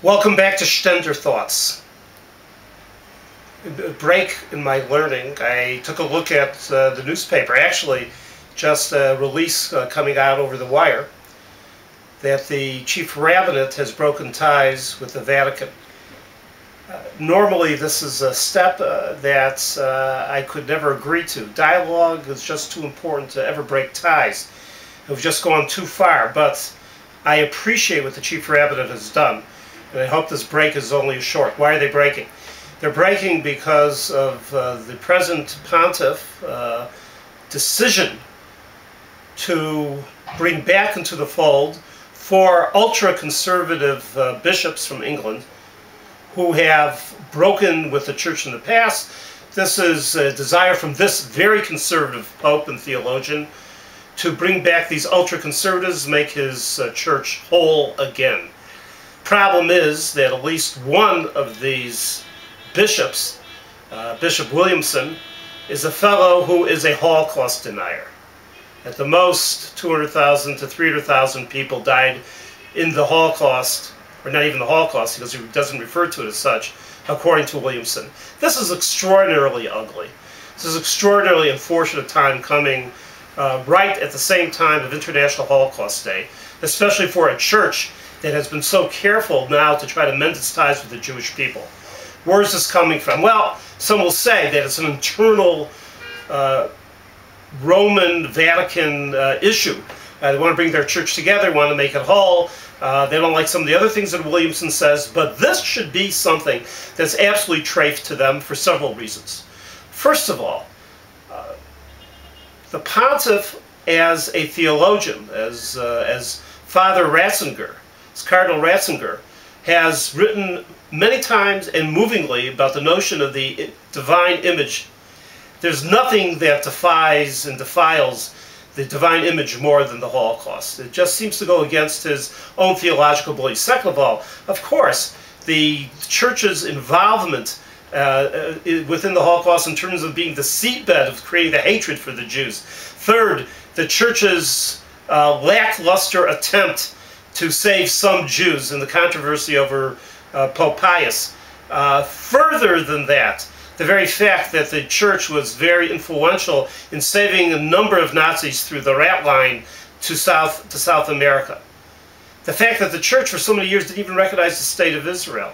Welcome back to Stender Thoughts. A break in my learning, I took a look at the newspaper, actually just a release coming out over the wire, that the Chief Rabbinate has broken ties with the Vatican. Normally this is a step that I could never agree to. Dialogue is just too important to ever break ties. We've just gone too far, but I appreciate what the Chief Rabbinate has done. And I hope this break is only short. Why are they breaking? They're breaking because of the present pontiff decision to bring back into the fold four ultra-conservative bishops from England who have broken with the church in the past. This is a desire from this very conservative pope and theologian to bring back these ultra-conservatives, make his church whole again. Problem is that at least one of these bishops, Bishop Williamson, is a fellow who is a Holocaust denier. At the most, 200,000 to 300,000 people died in the Holocaust, or not even the Holocaust, because he doesn't refer to it as such, according to Williamson. This is extraordinarily ugly. This is extraordinarily unfortunate time coming right at the same time of International Holocaust Day, especially for a church that has been so careful now to try to mend its ties with the Jewish people. Where is this coming from? Well, some will say that it's an internal Roman Vatican issue. They want to bring their church together, want to make it whole. They don't like some of the other things that Williamson says, but this should be something that's absolutely trafe to them for several reasons. First of all, the pontiff as a theologian, as Father Ratzinger, as Cardinal Ratzinger, has written many times and movingly about the notion of the divine image. There's nothing that defies and defiles the divine image more than the Holocaust. It just seems to go against his own theological beliefs. Second of all, of course, the church's involvement within the Holocaust in terms of being the seedbed of creating the hatred for the Jews. Third, the church's lackluster attempt to save some Jews in the controversy over Pope Pius. Further than that, the very fact that the church was very influential in saving a number of Nazis through the rat line to South America. The fact that the church for so many years didn't even recognize the state of Israel.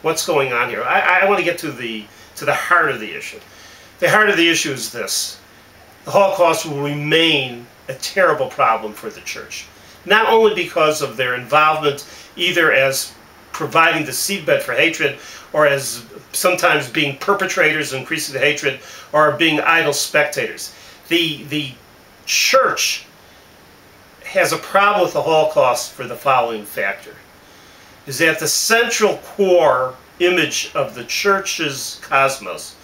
What's going on here? I want to get to the heart of the issue. The heart of the issue is this. The Holocaust will remain a terrible problem for the church. Not only because of their involvement either as providing the seedbed for hatred or as sometimes being perpetrators and increasing the hatred or being idle spectators. The church has a problem with the Holocaust for the following factor. Is that the central core image of the church's cosmos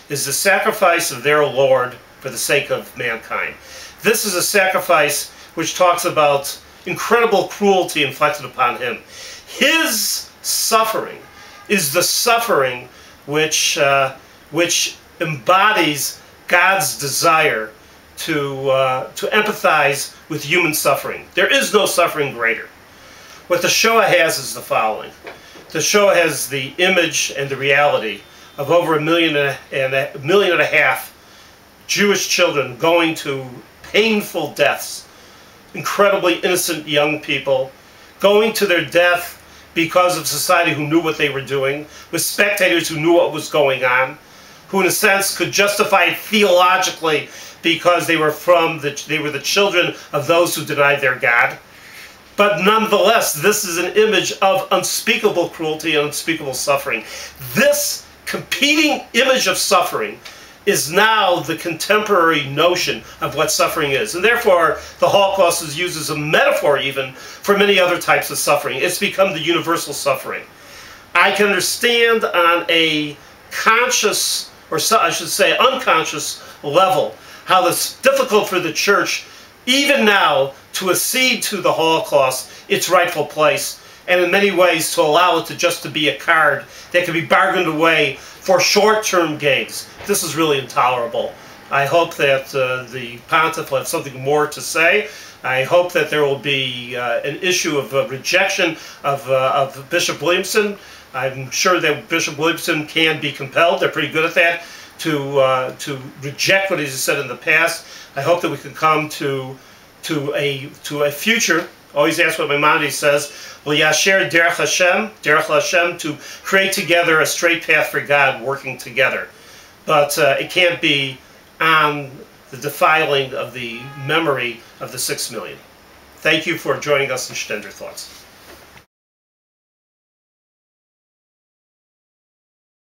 is the sacrifice of their Lord for the sake of mankind. This is a sacrifice which talks about incredible cruelty inflicted upon him. His suffering is the suffering which embodies God's desire to empathize with human suffering. There is no suffering greater. What the Shoah has is the following. The Shoah has the image and the reality of over 1.5 million Jewish children going to painful deaths. Incredibly innocent young people going to their death because of society who knew what they were doing, with spectators who knew what was going on, who in a sense could justify it theologically because they were the children of those who denied their God. But nonetheless, this is an image of unspeakable cruelty and unspeakable suffering. This competing image of suffering is now the contemporary notion of what suffering is. And therefore, the Holocaust is used as a metaphor even for many other types of suffering. It's become the universal suffering. I can understand on a conscious, or I should say unconscious level, how it's difficult for the church, even now, to accede to the Holocaust its rightful place, and in many ways to allow it to be a card that can be bargained away for short-term gains. This is really intolerable. I hope that the pontiff will have something more to say. I hope that there will be an issue of rejection of Bishop Williamson. I'm sure that Bishop Williamson can be compelled. They're pretty good at that, to reject what he's said in the past. I hope that we can come to a future. Always ask what Maimonides says. Well, Yasher Derech Hashem, to create together a straight path for God, working together. But it can't be on the defiling of the memory of the 6 million. Thank you for joining us in Stender Thoughts.